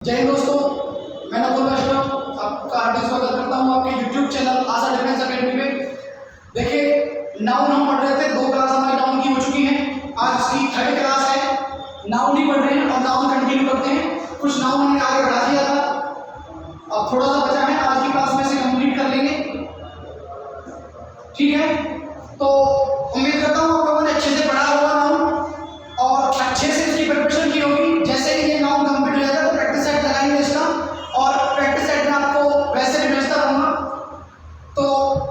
जय हिंद दोस्तों, मैं नकुल वैष्णव आपका हार्दिक स्वागत करता हूं आपके YouTube चैनल आशा डिफेंस अकेडमी में। देखिए, नाउन हम पढ़ रहे थे, 2 क्लास हमारी नाउन की हो चुकी हैं। आज इसकी 3rd क्लास है। नाउन ही पढ़ रहे हैं और नाउन कंटिन्यू करते हैं। कुछ नाउन हमने आगे बढ़ा दिया था, अब थोड़ा सा बचा है, आज की क्लास में से कंप्लीट कर लेंगे। ठीक है, तो उम्मीद करता हूँ आप लोगों ने अच्छे से पढ़ा होगा नाउन और अच्छे से इसकी प्रिपरेशन की होगी। जैसे ही ये नाउन कंप्लीट हो जाएगा तो प्रैक्टिस सेट लगाएंगे इसका, और प्रैक्टिस सेट में आपको वैसे भी भेजता रहूंगा। तो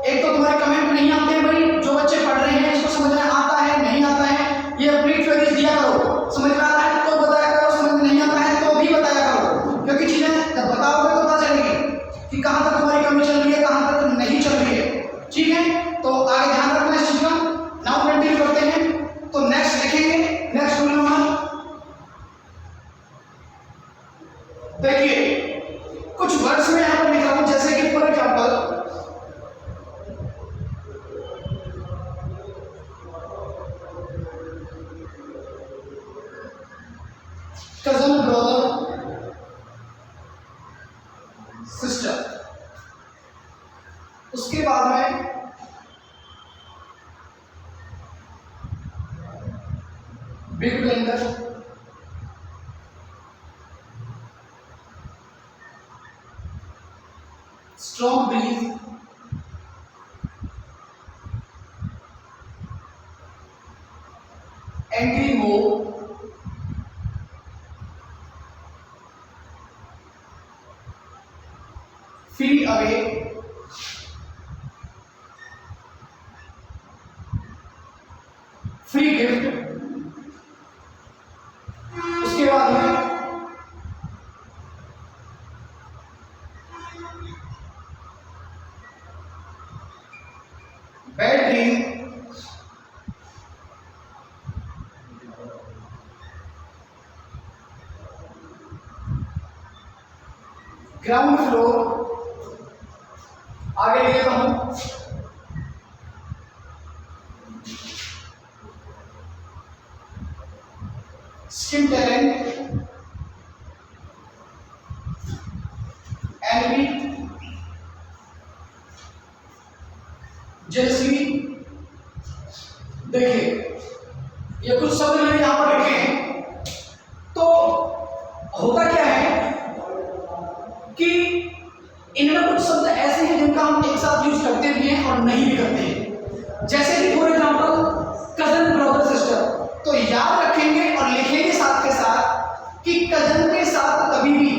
एक तो तुम्हारे कमेंट नहीं आते हैं भाई, जो बच्चे पढ़ रहे हैं इसको समझ में आता है नहीं आता है, ये अपनी क्वेरीज दिया करो। समझ में आ रहा है तो बताया करो, समझ में नहीं आता है तो भी बताया करो, क्योंकि चीजें जब बताओगे तो पता चलेगी कि कहाँ तक तुम्हारी कमी चल रही है, कहाँ तक नहीं चल रही है। ठीक है, तो आगे ध्यान रखना इस चीज का। नाउ कंटिन्यू करते हैं, तो नेक्स्ट देखेंगे। नेक्स्ट रूल नंबर, देखिए कुछ वर्ड्स में यहां पर लिखा हूं, जैसे कि for example cousin, brother, sister. उसके बाद में big blender, strong breeze, angry move, free away, free gift. उसके बाद में बैड ड्रीम, ग्राउंड फ्लोर। आगे लिखता हूं स्किन टैलेंट, एनवी, जेलसी। देखिए ये कुछ शब्द मैंने यहां पर लिखे हैं, तो होता क्या है कि इनमें कुछ शब्द ऐसे हैं जिनका हम एक साथ यूज करते भी हैं और नहीं भी करते हैं। जैसे कि for example cousin, brother, sister, तो याद रखेंगे और लिखेंगे साथ के साथ कि कजन के साथ कभी भी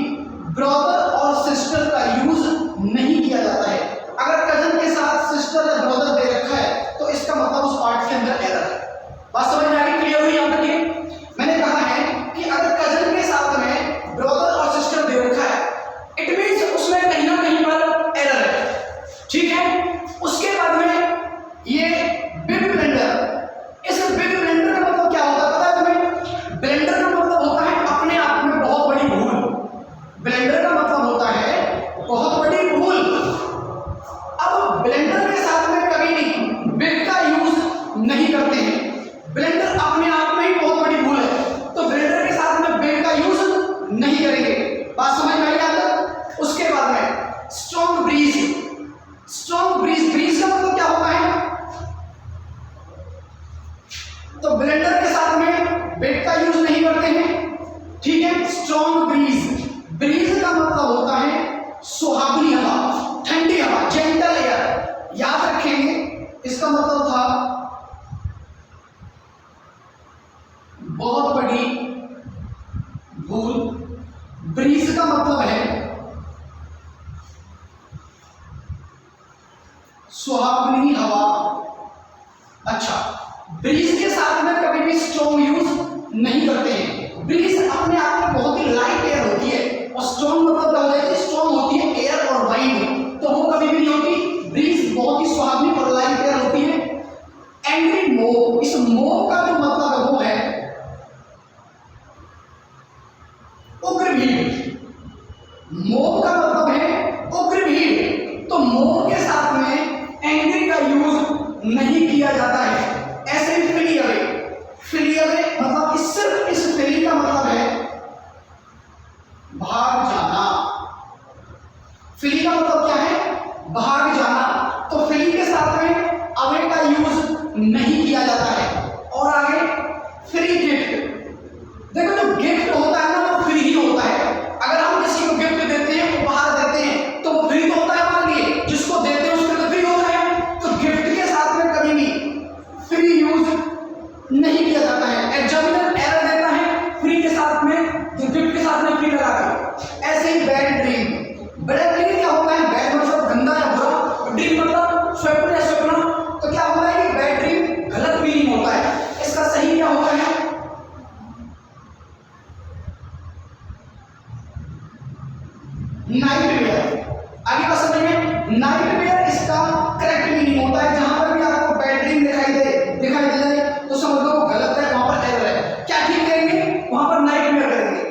ब्रदर और सिस्टर का यूज नहीं किया जाता है। अगर कजन के साथ सिस्टर या ब्रदर दे रखा है तो इसका मतलब उस पार्ट के अंदर एरर है। बात समझ में आ गई? क्लियर हुई यहां तक? ये मैंने कहा है कि अगर कजन के साथ में ब्रदर और सिस्टर दे रखा है, इट मींस उसमें कहीं ना कहीं पर एरर है। ठीक है, उसके बाद में ये बिग ब्लेंडर। इस बिग ब्लेंडर का मतलब क्या होता है पता है तुम्हें? ब्लेंडर का मतलब होता है अपने आप में बहुत बड़ी भूल। ब्लेंडर का मतलब होता है बहुत बड़ी भूल। अब ब्लेंडर के साथ में कभी भी बिग का यूज नहीं करते हैं। ब्लेंडर अपने आप में ही बहुत बड़ी भूल है, तो ब्लेंडर के साथ में बिग का यूज नहीं करेंगे। बात समझ में आई आप तक? उसके बाद में strong breeze. Strong breeze, breeze का मतलब क्या होता है? तो ब्लेंडर के साथ में बिग का यूज नहीं करते हैं। ठीक है, स्ट्रॉन्ग ब्रीज। ब्रीज का मतलब होता है सुहावनी हवा, ठंडी हवा, जेंटल एयर। याद रखेंगे, इसका मतलब था बहुत बड़ी भूल। ब्रीज का मतलब है सुहावनी हवा। अच्छा, ब्रीज के साथ में कभी भी स्ट्रॉन्ग यूज नहीं करते हैं। ब्रीज अपने आप में बहुत ही लाइट एयर होती है, और स्ट्रॉन्ग मतलब क्या होता है? स्ट्रॉन्ग होती है एयर और वाइंड, तो वो कभी भी नहीं होती। ब्रीज बहुत ही सुहावनी और लाइट एयर होती है। एंग्री मोव, इस मोव का जो मतलब वो है उग्र भीड़। मोव का मतलब है उग्र भीड़, तो मोव के साथ में एंग्री का यूज नहीं किया जाता है। ऐसे ही फ्री अवे, फ्री अवे मतलब सिर्फ इस फ्री का मतलब है भाग फ्ली का मतलब क्या है? भाग जाना। तो फ्ली के साथ में अवे का यूज नहीं किया जाता है। और आगे फ्री गिफ्ट। देखो जो गिफ्ट होता है ना वो फ्री ही होता है। अगर हम किसी को गिफ्ट देते हैं, उपहार देते हैं, तो वो फ्री तो होता है हमारे लिए, जिसको देते हैं उसके लिए फ्री होता है। तो गिफ्ट के साथ में कभी भी फ्री यूज नहीं किया जाता है। एग्जामिनर एरर देता है फ्री के साथ में, गिफ्ट के साथ में फ्री लगाकर। ऐसे ही बैड ड्रीम। बैड ड्रीम क्या होता है? बैड मतलब गंदा या बुरा, ड्रीम मतलब स्वप्न या सपना। तो क्या होता है कि बैड ड्रीम गलत मीनिंग होता है। इसका सही क्या होता है? नाइटमेयर। आगे बात समझ में? नाइटमेयर इसका करेक्ट मीनिंग होता है। जहां पर भी आपको बैड ड्रीम दिखाई दे जाए तो समझ लो वो गलत है, वहां पर एरर है। क्या ठीक करेंगे? वहां पर नाइटमेयर करेंगे।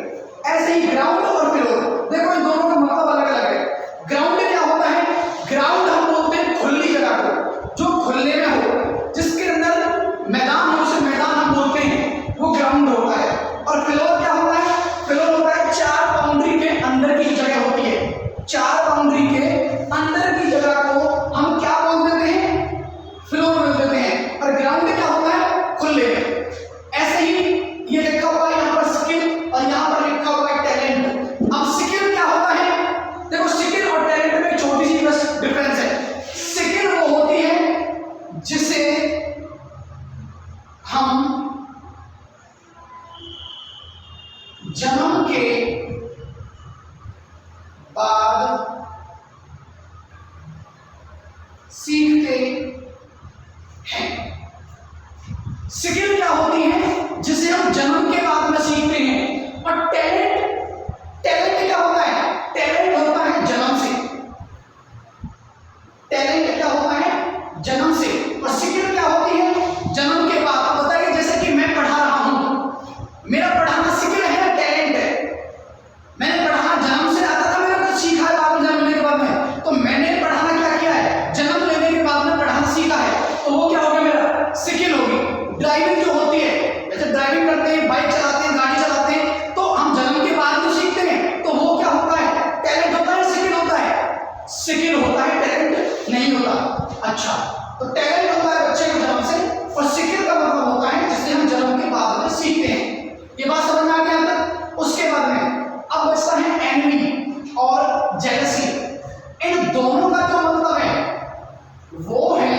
ऐसे ही ग्राउंड और फ्लोर, देखो इन दोनों का मतलब अलग अलग है। ग्राउंड क्या होता है? ग्राउंड हम बोलते हैं खुली जगह को, जो खुले में हो, जिसके अंदर मैदान हो, उसे मैदान हम बोलते हैं, वो ग्राउंड होता है। और फ्लोर क्या होता है? फ्लोर होता है 4 बाउंड्री के अंदर की जगह होती है। 4 बाउंड्री के अंदर की जगह को हम क्या बोल देते हैं? फ्लोर बोल देते हैं। और ग्राउंड क्या होता है? खुले में। ऐसे ही ये लिखा हुआ है यहाँ पर स्किल, और यहाँ पर लिखा हुआ है टैलेंट। अब स्किल क्या होता है? देखो स्किल और टैलेंट में छोटी सी बस डिफरेंस है। स्किल वो होती है जिसे हम जन्म के बाद सीखते हैं। स्किल क्या होती है? जिसे हम जन्म के बाद में सीखते हैं। और टैलेंट क्या होता है? टैलेंट होता है जन्म से। टैलेंट क्या होता है? जन्म से। और स्किल क्या होती है? जन्म के बाद। बताइए, जैसे कि मैं पढ़ा रहा हूं, मेरा पढ़ाना स्किल है ना टैलेंट है? मैंने पढ़ाना जन्म से आता था, मैंने कुछ सीखा है बाद में जन्म लेने के बाद में। तो मैंने पढ़ाना क्या किया है? जन्म लेने के बाद में पढ़ाना सीखा है। तो वो क्या हो गया? मेरा स्किल होगी। ड्राइविंग जो होती है, जैसे ड्राइविंग करते हैं, बाइक चलाते हैं, गाड़ी चलाते हैं, तो हम जन्म के बाद में सीखते हैं। तो वो क्या होता है? टैलेंट होता है, स्किल होता है? स्किल होता है, टैलेंट नहीं होता। अच्छा, तो टैलेंट होता है बच्चे को जन्म से, और स्किल का मतलब होता है जिसे हम जन्म के बाद में सीखते हैं। ये बात समझ में आ गया तक? उसके बाद में अब बचता है एनवी और जेलसी। इन दोनों का जो मतलब है वो है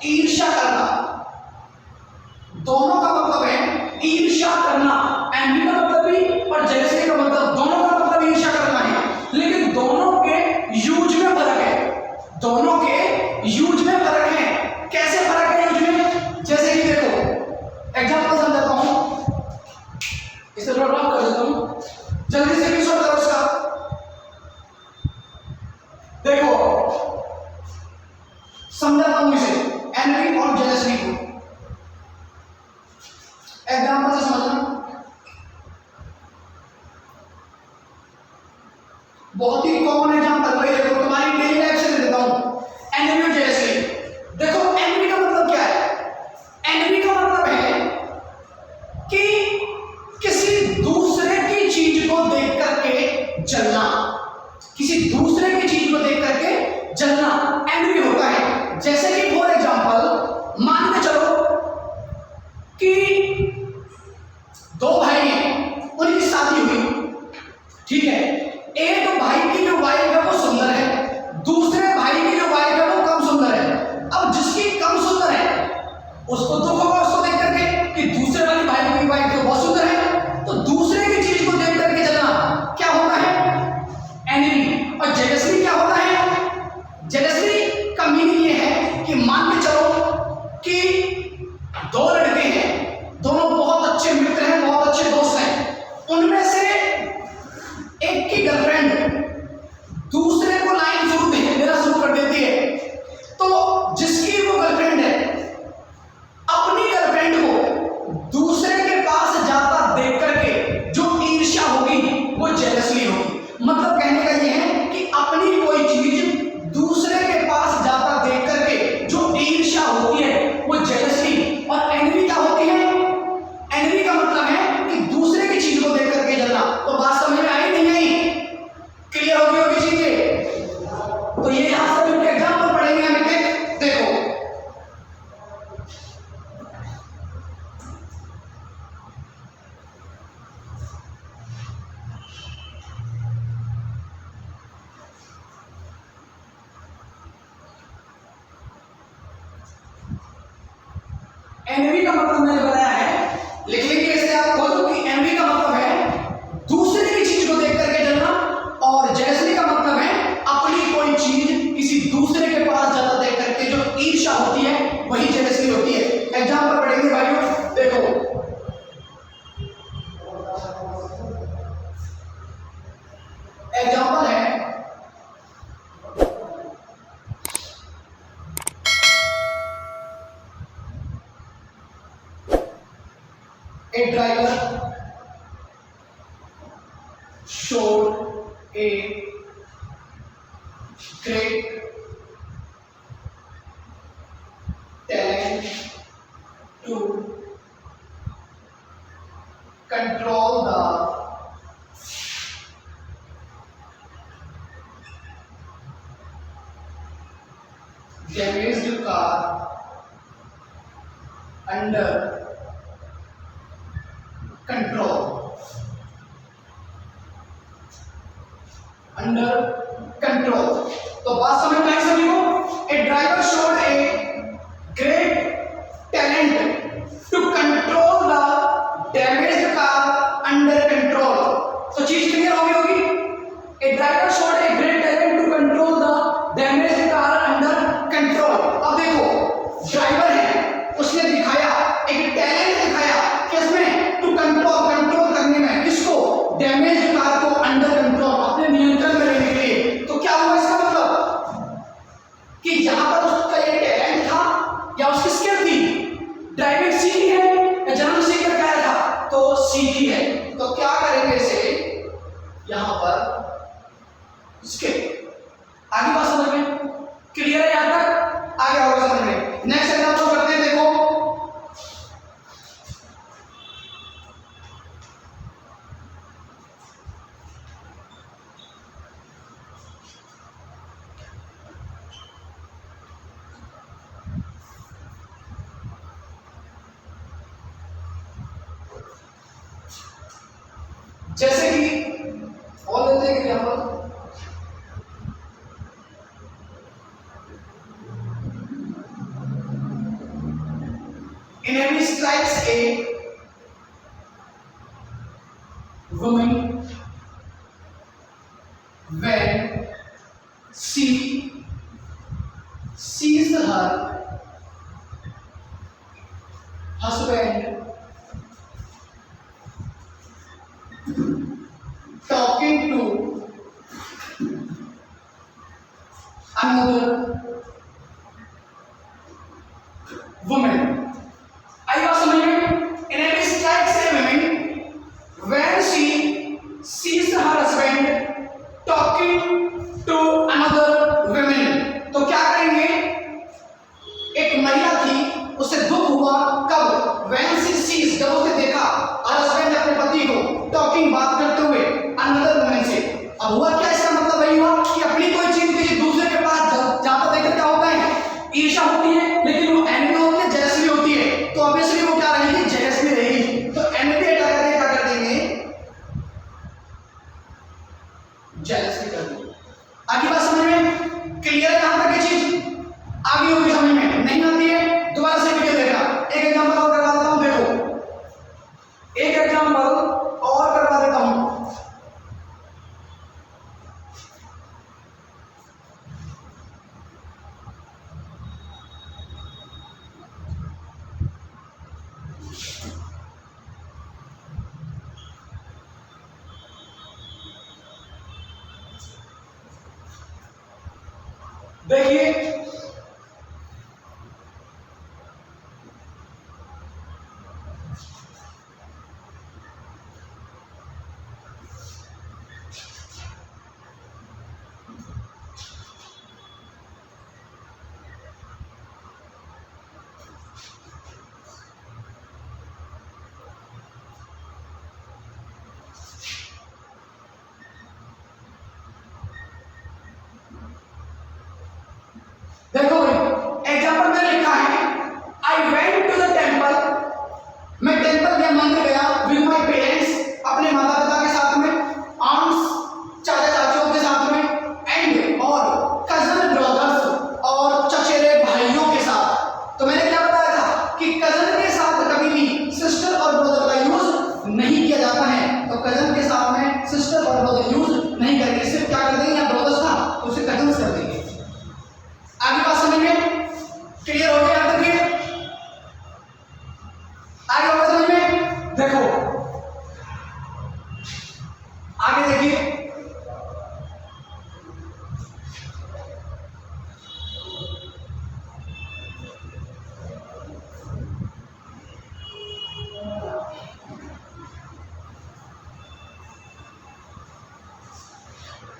ईर्ष्या करना। दोनों का मतलब है ईर्ष्या करना। एनवी का मतलब भी और जेलसी का मतलब, दोनों का मतलब ईर्ष्या करना है। लेकिन दोनों के यूज में फर्क है। दोनों के यूज में फर्क है। कैसे फर्क है यूज में? जैसे कि देखो एग्जांपल समझाता हूं, इसे थोड़ा ड्रॉप कर देता हूं, जल्दी से भी सोच करो उसका। देखो समझाता हूं इसे, एनवी और जेलसी को। एग्जांपल से समझना, बहुत ही कॉमन एग्जांपल है। देखो तुम्हारी डेली लाइफ से देता हूं, एनवी और जेलसी। देखो एनवी का मतलब क्या है? एनवी का मतलब है कि किसी दूसरे की चीज को देख करके जलना। किसी दूसरे की चीज को देख करके जलना एनवी होता है। जैसे कि फॉर एग्जांपल मान के चलो कि 2 भाई हैं, उनकी शादी हुई, ठीक है। एक भाई की जो वाइफ है वो सुंदर है, दूसरे भाई की जो वाइफ है वो कम सुंदर है। अब जिसकी कम सुंदर है उसको दुख होगा उसको देख करके कि दूसरे वाली भाई की वाइफ तो बहुत सुंदर है। तो दूसरे की चीज को देख करके जलना क्या होता है? एनिमी। और जेलसी क्या होता है? जेलसी का मीनिंग ये है कि मान के चलो कि 2 लड़के हैं, दोनों बहुत अच्छे मित्र हैं, बहुत अच्छे दोस्त हैं। उनमें से एक की गर्लफ्रेंड दूसरे को लाइन देना शुरू कर देती है। तो जिसकी वो गर्लफ्रेंड है अपनी गर्लफ्रेंड को दूसरे के पास जाता देख करके जो ईर्ष्या होगी वो जेलसी होगी। मतलब कहने का ये है कि अपनी कोई चीज दूसरे के पास जाता देख करके जो ईर्ष्या होती है वो जेलसी। और एनवी क्या होती है? एनवी का मतलब है कि दूसरे की चीज को देख करके जलना। तो बात समझ में आई नहीं आई? एनवी का मतलब मैंने बताया है, लिख लेंगे इसे आप खुद कि एनवी का मतलब है दूसरे की चीज को देख करके जलना, और जेलसी का मतलब है अपनी कोई चीज किसी दूसरे के पास ज्यादा देख करके जो ईर्ष्या होती है वही जेलसी होती है। एग्जांपल पढ़ेंगे भाइयों, देखो एग्जांपल है a driver showed a great talent to control the damaged car under control, under control। तो बात समझ में आई सभी को? A driver showed a great talent to control the damaged car under control. तो चीज क्लियर होगी। A driver showed a great talent to control the damaged car under control. अब देखो ड्राइवर है, उसने दिखाया एक टैलेंट दिखाया किसमें? टू कंट्रोल करने में, किसको? डैमेज्ड कार को अंडर कंट्रोल, अपने नियंत्रण में लेने के लिए। तो क्या हुआ इसका मतलब कि जहां पर उसका ये टैलेंट था या उसकी स्किल थी, ड्राइविंग सीखी है या जन्म सीख कर आया था? तो सीखी है। तो क्या करेंगे इसे यहां पर स्किल। आगे बात समझ में क्लियर है? यहां तक आगे होगा समझ में। नेक्स्ट एग्जांपल करते हैं, देखो जैसे कि और लेते हैं example, enemy strikes a woman when she sees her husband talking to another woman। आई बात समझ में? enemy strikes a woman when she sees her husband talking to another woman। तो क्या करेंगे? एक महिला थी, उसे दुख हुआ कब? when she sees, जब उसने देखा her husband अपने पति को टॉकिंग, बात करते हुए another woman से। अब हुआ क्या? इसका मतलब वही हुआ कि अपनी कोई चीज किसी दूसरे के पास जाता देखकर क्या होता है? ईर्ष्या होती है, लेकिन वो एनवी होती है, जेलसी होती है। तो ऑब्वियसली वो क्या रहेगी? जेलस में रहेगी। तो एनवी हटा करके क्या कर देंगे? जेलस कर देंगे। आगे बात समझ में क्लियर है? यहां तक की चीज आगे होगी, समझ में नहीं आती है दोबारा से वीडियो देखना। एक एग्जांपल और करवा देता हूं, देखो एक एग्जांपल और करवा देता हूं। देखिए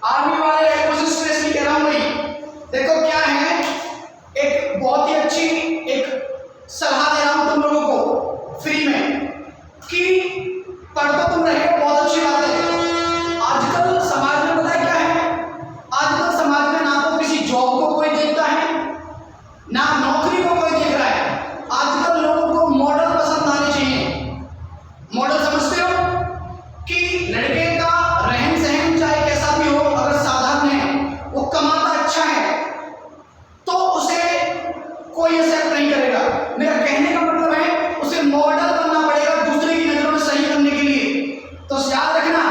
आर्मी वाले कोशिश स्पेशली कह रहा हूं नहीं। देखो क्या है, एक बहुत ही अच्छी एक सलाह दे रहा हूं तुम लोगों को फ्री में कि पढ़ तो तुम रहे हो, बहुत अच्छी बात है। आजकल समाज में पता है क्या है, आजकल समाज में ना तो किसी जॉब को कोई देखता है, ना नौकरी को कोई देख रहा है। आजकल लोगों को मॉडल पसंद आने चाहिए। मॉडल समझते हो कि लड़के का रहन सहन चाहे कैसा भी हो, अगर साधारण है, वो कमाता अच्छा है, तो उसे कोई एक्सेप्ट नहीं करेगा। मेरा कहने का मतलब है उसे मॉडल बनना पड़ेगा दूसरे की नजरों में सही करने के लिए, तो याद रखना।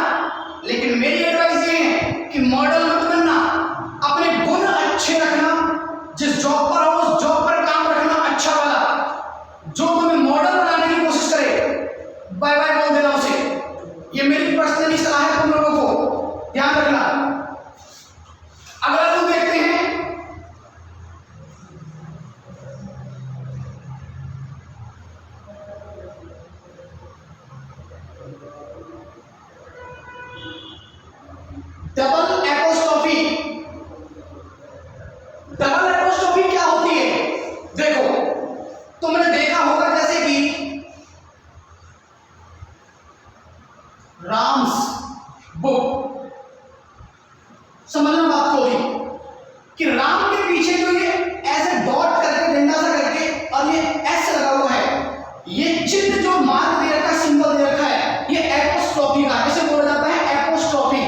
लेकिन मेरी एडवाइस ये है कि मॉडल मत बनना, अपने गुण अच्छे रखना। जिस जॉब पर हो उस जॉब पर काम रखना अच्छा वाला। जो तुम्हें मॉडल बनाने की कोशिश करे, बाय बाय बोल देना उसे। ये मेरी पर्सनली सलाह है तुम लोगों को, ध्यान रखना। अगला तुम देखते हैं, डबल एपोस्ट्रोफी। डबल एपोस्ट्रोफी क्या होती है? देखो, तुमने देखा होगा जैसे कि राम्स बुक, समझना बात को भी कि राम के पीछे जो ये ऐसे डॉट करके डंडा सा करके और ये एस लगा हुआ है, ये चिन्ह जो मार्क दे रखा है, सिंबल दे रखा है, ये एपोस्ट्रोफी का, इसे बोला जाता है एपोस्ट्रोफी,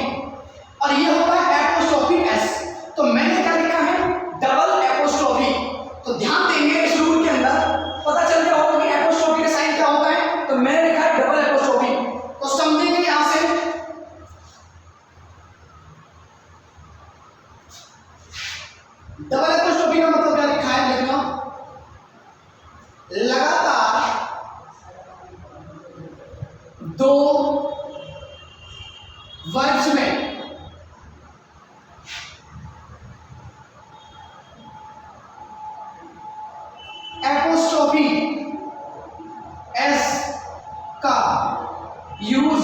और ये होता है एपोस्ट्रोफी एस। तो मैंने क्या लिखा है? Double apostrophe. तो ध्यान देंगे इस रूल के अंदर पता चल गया होगा कि एपोस्ट्रोफी का साइन क्या होता है। तो मैंने लिखा है डबल एपोस्ट्रोफी, तो समझेंगे यहां से डबल एपोस्ट्रोफी का मतलब क्या लिखा है, लिखना लगातार दो वर्ड्स में एपोस्ट्रोफी एस का यूज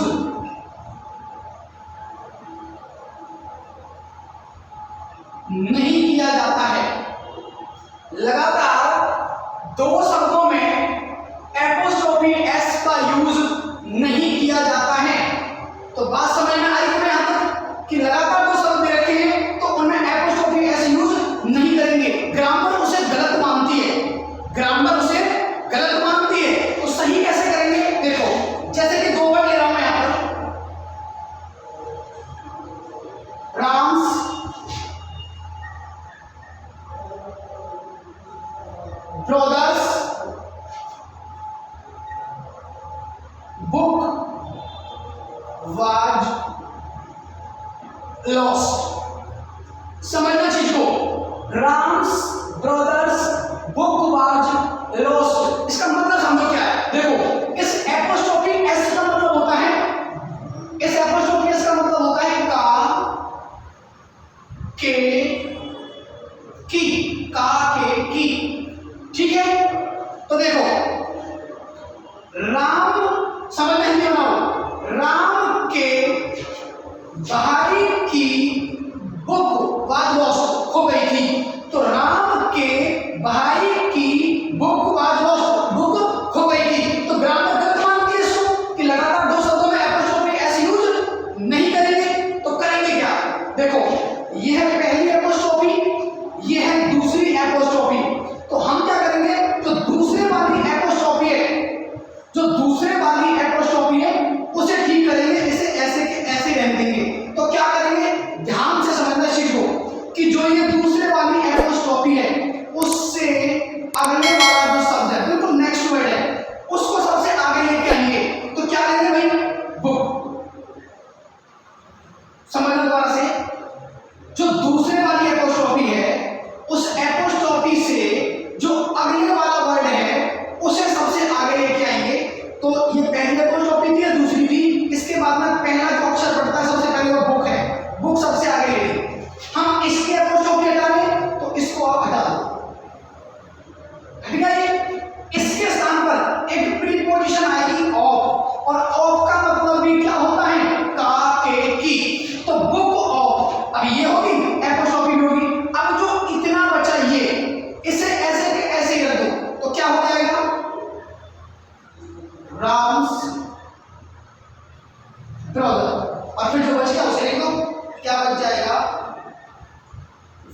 नहीं किया जाता है। लगातार दो शब्दों में एपोस्ट्रोफी एस का यूज नहीं किया जाता है। तो बात समझ में आई तुम्हें यहां तक कि लगातार दो शब्द दे रखे हैं तो उनमें एपोस्ट्रोफी एस यूज नहीं करेंगे। ग्रामर उसे गलत मानती है, ग्रामर उसे गलत मानती है, तो सही कैसे करेंगे? देखो, जैसे कि दो वर्ड ले रहा हूं मैं यहां पर, Ram's brothers book was lost. समझना चीज को, Ram's brothers book was lost, इसका मतलब समझो क्या है। देखो, इस एपोस्ट्रोफी एस का मतलब होता है, इस एपोस्ट्रोफी एस का मतलब होता है का के की, का के की, ठीक है। तो देखो, राम, समझ नहीं बनाओ, राम के भाई की बुक वाज लॉस्ट, खो गई थी। तो राम के भाई की बुक वाज लॉस्ट, बुक खो गई थी। तो ग्रामर गलत मानती है इसको कि लगातार दो शब्दों में एपोस्ट्रोफी एस यूज नहीं करेंगे। तो करेंगे क्या? देखो, यह है पहली एपोस्ट्रोफी, यह है दूसरी एपोस्ट्रोफी। तो हम क्या करेंगे, जो दूसरे वाली एपोस्ट्रोफी है, जो दूसरे वाली एपोस्ट्रोफी है उसे ठीक करेंगे, इसे ऐसे के ऐसे रहने देंगे। तो क्या करेंगे, ध्यान से समझना चीज को कि जो ये दूसरे वाली एपोस्ट्रोफी है उससे अगले वाला जो शब्द है, बिल्कुल नेक्स्ट वर्ड है, उसको सबसे आगे लेके आएंगे। तो क्या लेंगे भाई? बुक। समझना दोबारा से, जो दूसरे वाली एपोस्ट्रोफी है उस एपोस्ट्रोफी से जो अगले वाली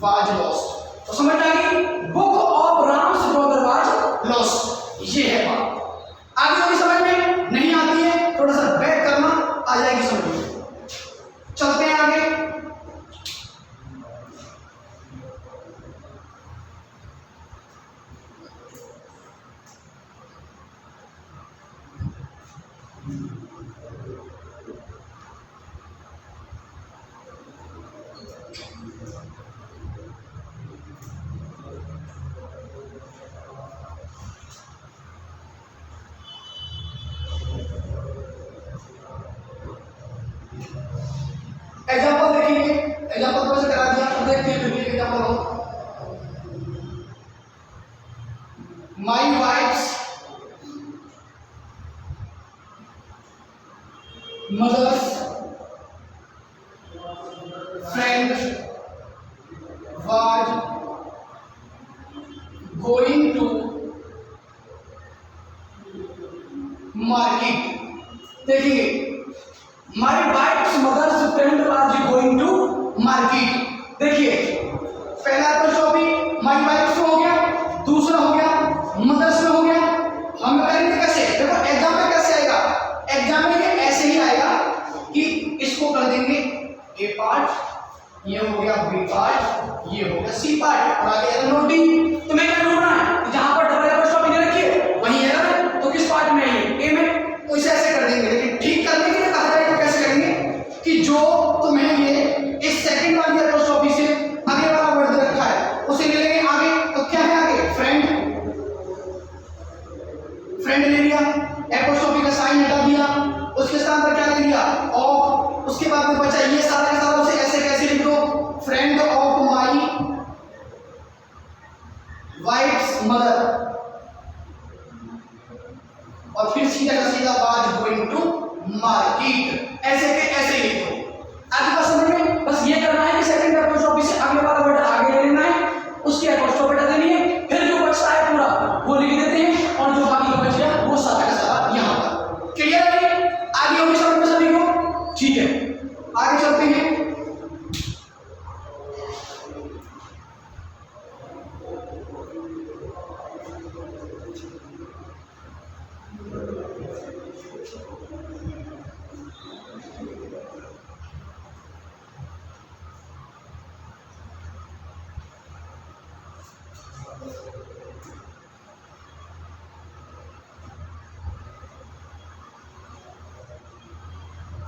वाज लॉस्ट। तो समझ आ गई, book of Ram's brother was lost, ये है बात। आगे होगी समझ में, नहीं आती है थोड़ा सा बैक करना, आ जाएगी समझ में। चलते हैं आगे। एग्जाम्पल देखेंगे, एग्जाम्पल को करा दिया, अब देखते हैं फिर एग्जाम्पल हो। My wife's mother's friend was going to market. देखिए, my wife's mother's friend was going to market. देखिए, पहला एपोस्ट्रोफी माय वाइफ्स में हो गया, दूसरा हो गया मदर्स में हो गया। हम करेंगे कैसे, देखो एग्जाम में कैसे आएगा, एग्जाम में ये ऐसे ही आएगा कि इसको कर देंगे ए पार्ट, ये हो गया बी पार्ट, ये हो गया सी पार्ट, और आगे एरर नोटिंग। तो मैं क्या ढूंढना है, जहां पर डबल एपोस्ट्रोफी ने रखी है वहीं एरर, तो किस पार्ट में है, ए में, तो इसे ऐसे कर देंगे। लेकिन ठीक करने के लिए कहा जाए तो कैसे करेंगे कि जो तुम्हें ये इस सेकंड वाली एपोस्ट्रोफी से आगे वाला वर्ड रखा है उसे ले लेंगे आगे। तो क्या है आगे, फ्रेंड, फ्रेंड ले लिया, एपोस्ट्रोफी का साइन हटा दिया, उसके स्थान पर क्या ले लिया, ऑफ, उसके बाद में बचा ये सारा का सारा, उसे ऐसे कैसे लिख दो, friend of my wife's mother, और फिर सीधा का सीधा वाज गोइंग टू मार्केट, ऐसे के ऐसे लिख दो। आगे बात समझ में, बस ये करना है कि सेकंड एपोस्ट्रोफी से अगले वाला वर्ड आगे ले लेना है, उसकी एपोस्ट्रोफी हटा देनी है, फिर जो बचता है पूरा वो लिख देते हैं, और जो बाकी बच गया वो सारा का सारा यहां पर। क्लियर है, आगे होगी समझ में सभी को, ठीक है। आगे चलते हैं।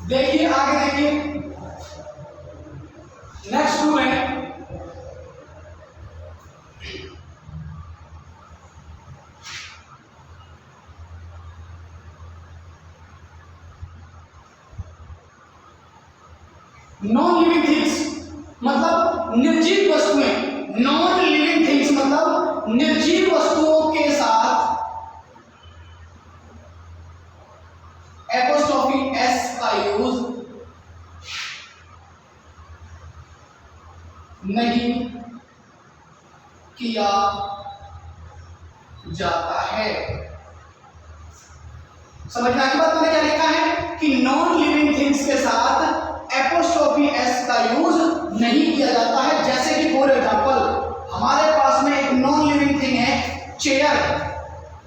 देखिए आगे देखिए, नेक्स्ट टू है नॉन लिविंग थिंग्स, मतलब निर्जीव वस्तुएं। नॉन लिविंग थिंग्स मतलब निर्जीव वस्तुओं के साथ एपोस्ट्रोफी एस का यूज नहीं किया जाता है। समझना की बात, मैंने क्या लिखा है कि नॉन लिविंग थिंग्स के साथ एपोस्ट्रोफी एस का यूज नहीं किया जाता है। जैसे कि फॉर एग्जांपल हमारे पास में एक नॉन लिविंग थिंग है चेयर,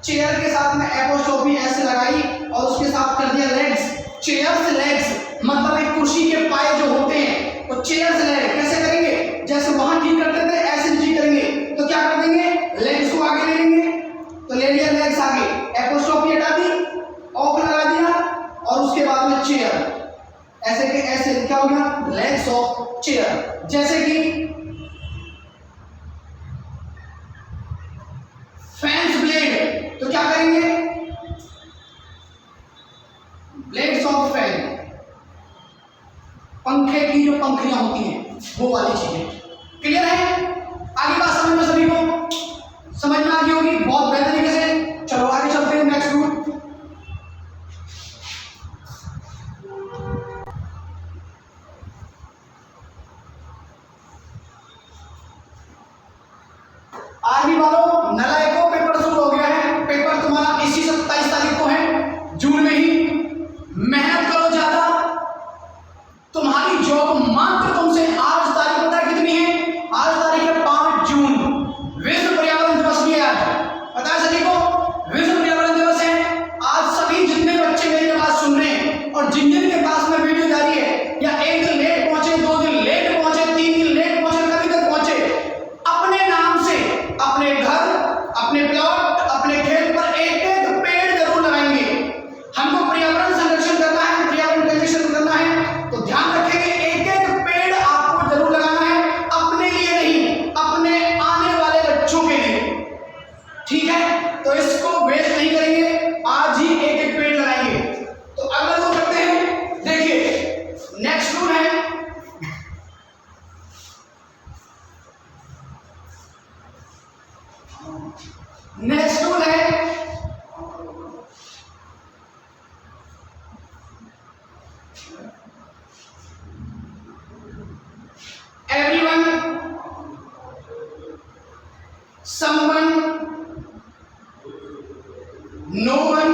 चेयर के साथ में एपोस्ट्रोफी एस लगाई और उसके साथ कर दिया लेग्स, चेयर्स लेग्स, मतलब एक कुर्सी के पाए जो होते हैं तो चेयर्स लेग कैसे करेंगे, जैसे वहां ठीक करते थे ऐसे ठीक करेंगे। तो क्या कर देंगे, लेग्स को आगे ले लेंगे, तो ले लिया लेग्स आगे, एपोस्ट्रोफी हटा दी, ऑफ लगा दिया, और उसके बाद में चेयर, ऐसे के ऐसे क्या हो गया, लेग्स ऑफ चेयर। जैसे कि फैंस ब्लेड, तो क्या करेंगे, ब्लेड्स ऑफ फैन, पंखे की जो पंखुड़ियां होती हैं वो वाली चीजें। क्लियर है, आगे बात समझ में सभी को, समझ में आ गई होगी बहुत बेहतर तरीके से। चलो आगे चलते हैं नेक्स्ट रूल। आगे वालों नलायकों पेपर शुरू हो गया है, पेपर तुम्हारा इसी 27 तारीख को है, जून में ही। मेहनत करो ज्यादा, तुम्हारी जॉब मात्र तुमसे आज तारीख पता है कितनी है, आज तारीख नेक्स्ट रूल है everyone, someone, no one,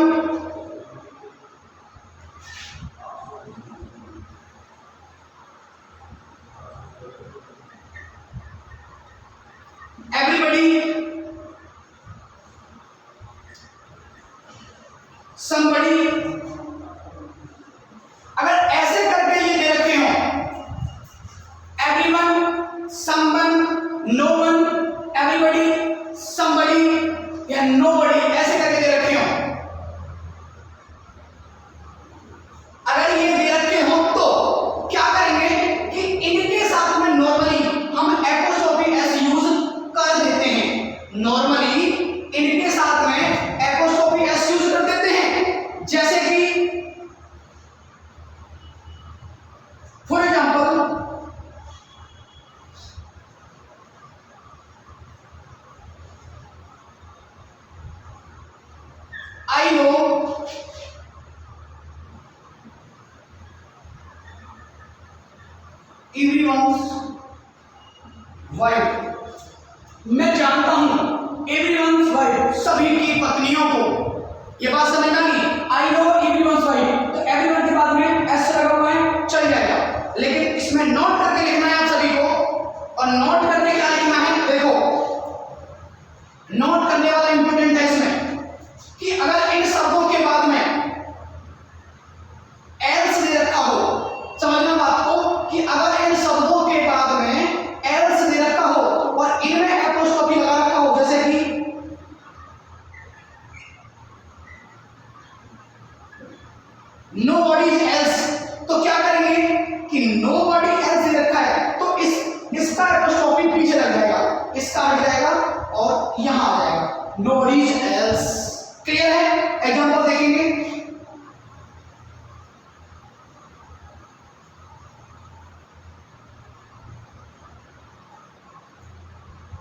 everybody, somebody. अगर ऐसे करके ये दे रखे हो everyone, someone, no one, everybody, somebody या नोबडी, ऐसे करके दे रखे हो, अगर ये दे रखे हो तो क्या करेंगे कि इनके साथ में नॉर्मली हम एपोस्ट्रोफी एस यूज कर देते हैं। नॉर्मली इनके साथ में एपोस्ट्रोफी एस यूज कर देते हैं, जैसे कि for example I know everyone's wife, मैं जानता हूं एवरीवन्स वाइफ, सभी की पत्नियों को। ये बात समझ में आ गई? आई नो एवरीवन्स वाइफ, तो एवरीवन के बाद में एस लगा हुआ है, चल जाएगा, लेकिन इसमें नोट करके लिखना है आप सभी को। और नोट करके क्या लिखना है, देखो नोट करने वाला इंपॉर्टेंट है इसमें कि अगर इन शब्दों के बाद में एल्स दे रखा हो, समझना बात को, कि अगर इन शब्दों के बाद में एल्स दे रखा हो और इनमें एपोस्ट्रोफी लगा रखा हो, जैसे कि नोबडी एल्स, तो क्या करेंगे कि नोबडी एल्स दे रखा है तो इसका एपोस्ट्रोफी पीछे लग जाएगा, इसका हट जाएगा और यहां आ जाएगा, नोबडी एल्स। क्लियर है? एग्जांपल देखेंगे,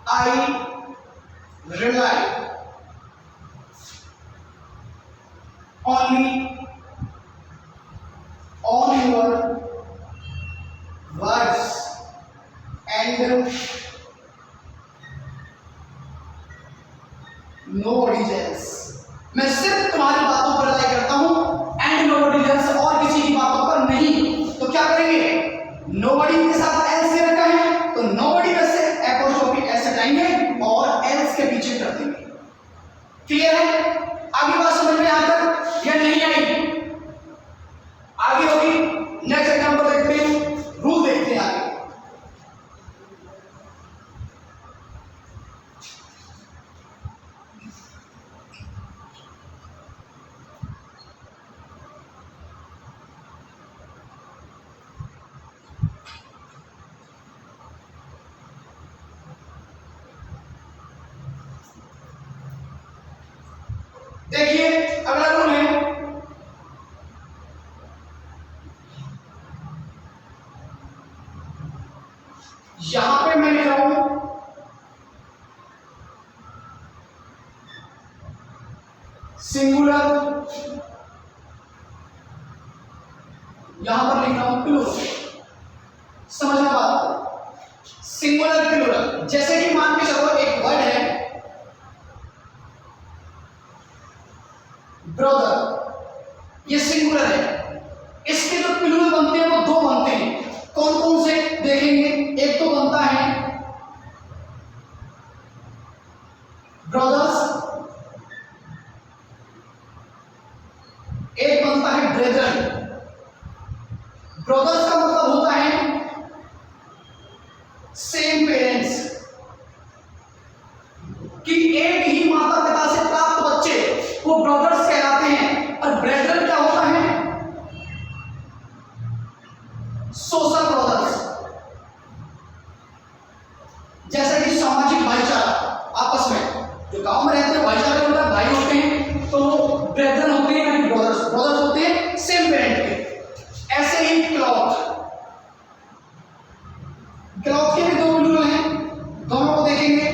I rely only on your words and nobody else। मैं सिर्फ तुम्हारी बातों पर रिलाई करता हूं एंड nobody else, और किसी की बातों पर नहीं। तो क्या करेंगे, nobody के साथ else से रखा है तो nobody में से एपोस्ट्रोफी ऐसे हटाएंगे और else के पीछे कर देंगे। क्लियर है? आगे बात समझ में आता या नहीं आई? आगे होगी। नेक्स्ट एग्जांपल देखते हैं, रूल देखते हैं आगे। देखिए अगला रूल है, यहां पे मैं लिख रहा हूं सिंगुलर, यहां पर लिख रहा हूं प्लूरल। समझना बात, सिंगुलर प्लूरल, जैसे कि मान के चलो एक वर्ड है ब्रदर, ये सिंगुलर है, इसके जो प्लूरल बनते हैं वो दो बनते हैं। कौन कौन से देखेंगे, एक तो बनता है ब्रदर्स, एक बनता है ब्रेदरन। ब्रदर्स का मतलब होता है सेम पेरेंट्स, कि एक ही माता पिता से प्राप्त बच्चे वो ब्रदर्स कहलाते हैं। और ब्रेदरन क्या होता है, सोशल ब्रदर्स, जैसे कि सामाजिक भाईचारा, आपस में जो गांव में रहते हैं भाईचारा होता है, भाई होते हैं, तो ब्रेदरन होते हैं यानी ब्रदर्स, ब्रदर्स होते हैं सेम पेरेंट के। ऐसे ही क्लॉथ, क्लॉथ के भी दो प्लूरल हैं, दोनों को देखेंगे।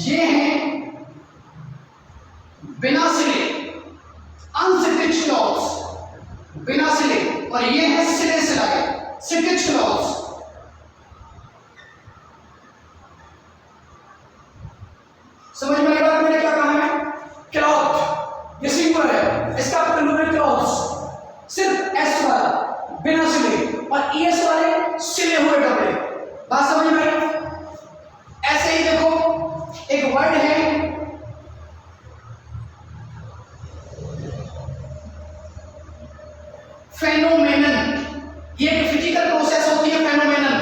ये हैं बिना सिले, अनस्टिच्ड क्लॉथ्स, बिना सिले, और ये है सिले सिलाए, स्टिच्ड क्लॉथ्स। समझ में आएगा मैंने क्या कहा है? क्लॉथ ये सिंगुलर है, इसका प्लूरल क्लॉथ्स, सिर्फ एस वाला बिना सिले और ईएस वाले सिले हुए कपड़े। बात समझ में आई? ऐसे ही देखो एक वर्ड है फेनोमेनन, ये एक फिजिकल प्रोसेस होती है फेनोमेनन,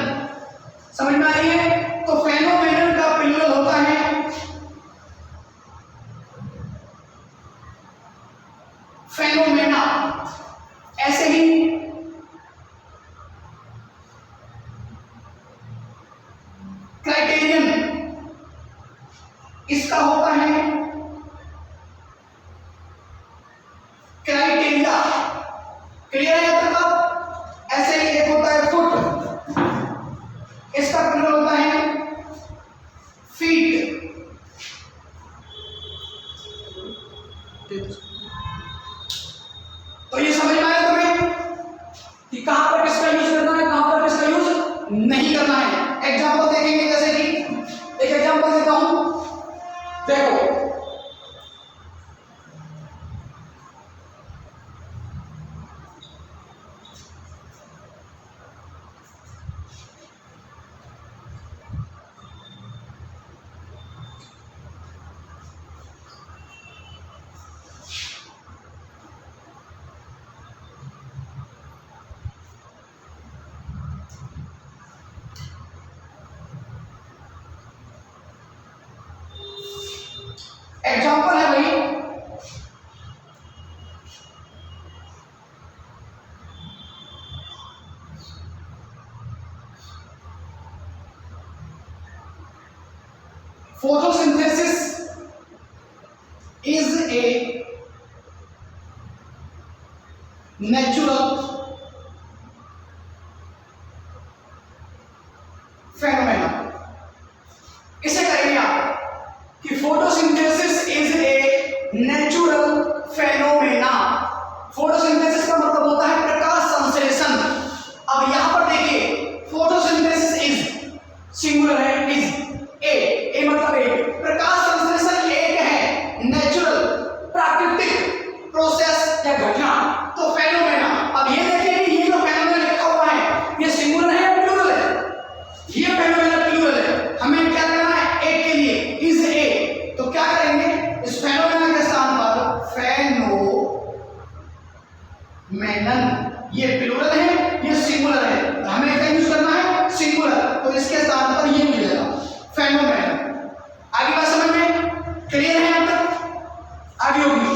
समझ में आ रही है? तो फेनोमेनन का प्लूरल होता है फेनोमेना। ऐसे ही क्राइटेरियन, इसका होता है क्राइटेरिया। क्लियर है यहां तक? ऐसे ही एक होता है फुट, इसका प्लूरल होता है फीट। तो ये समझ में आया तुम्हें कि कहां पर किसका यूज करना है, कहां पर किसका यूज नहीं करना है। एग्जांपल देखेंगे, जैसे कि एक एग्जांपल देता हूं, देखो एग्जांपल है भाई, photosynthesis is a natural phenomena। इसे करेंगे आप कि photosynthesis is a natural phenomena. Photosynthesis का मतलब होता है प्रकाश संश्लेषण। अब यहां पर देखिए फोटोसिंथेसिस इज सिंगुलर है, इज ए मतलब एक, प्रकाश संश्लेषण एक है नेचुरल प्राकृतिक प्रोसेस या घटना, तो फेनोमेना। अब ये देखिए कि ये जो फेनोमेना लिखा हुआ है ये सिंगुलर है या प्लूरल है? ये फेनोमेना प्लूरल है, हमें क्या करना है एक के लिए इज ए, तो क्या करेंगे इस फेनोमेना के स्थान पर फेनोमेनन, ये प्लूरल है ये सिंगुलर है, हमें क्या यूज करना है सिंगुलर, तो इसके स्थान पर ये मिलेगा फेनोमेनन। आगे बात समझ में क्लियर है यहां तक? आगे होगी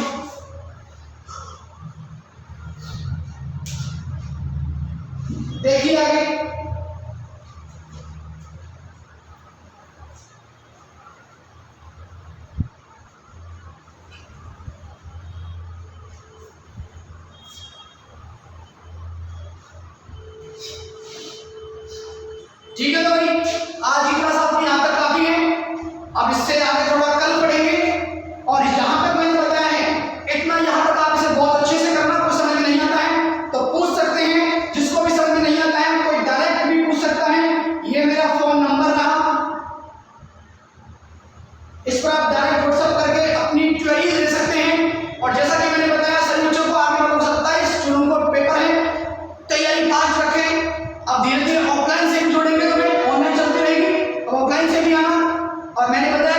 देखिए आगे, ठीक है। तो भाई आज की क्लास आपको यहां तक काफी है, अब इससे आगे थोड़ा कल पढ़ेंगे, और यहां तक मैंने बताया है इतना, यहां तक आप इसे बहुत अच्छे से करना। कोई समझ में नहीं आता है तो पूछ सकते हैं, जिसको भी समझ में नहीं आता है कोई डायरेक्ट भी पूछ सकता है। ये मेरा फोन नंबर रहा, इस पर आप डायरेक्ट व्हाट्सएप करके अपनी क्वेरीज ले सकते हैं। और जैसा कि मैंने बताया सभी बच्चों को आगे बढ़ो 27 जून को पेपर है, तैयारी फास्ट रखें। अब धीरे धीरे ऑफलाइन से भी जोड़ेंगे, तो ऑनलाइन चलती रहेगी, ऑफलाइन से भी आना। और मैंने बताया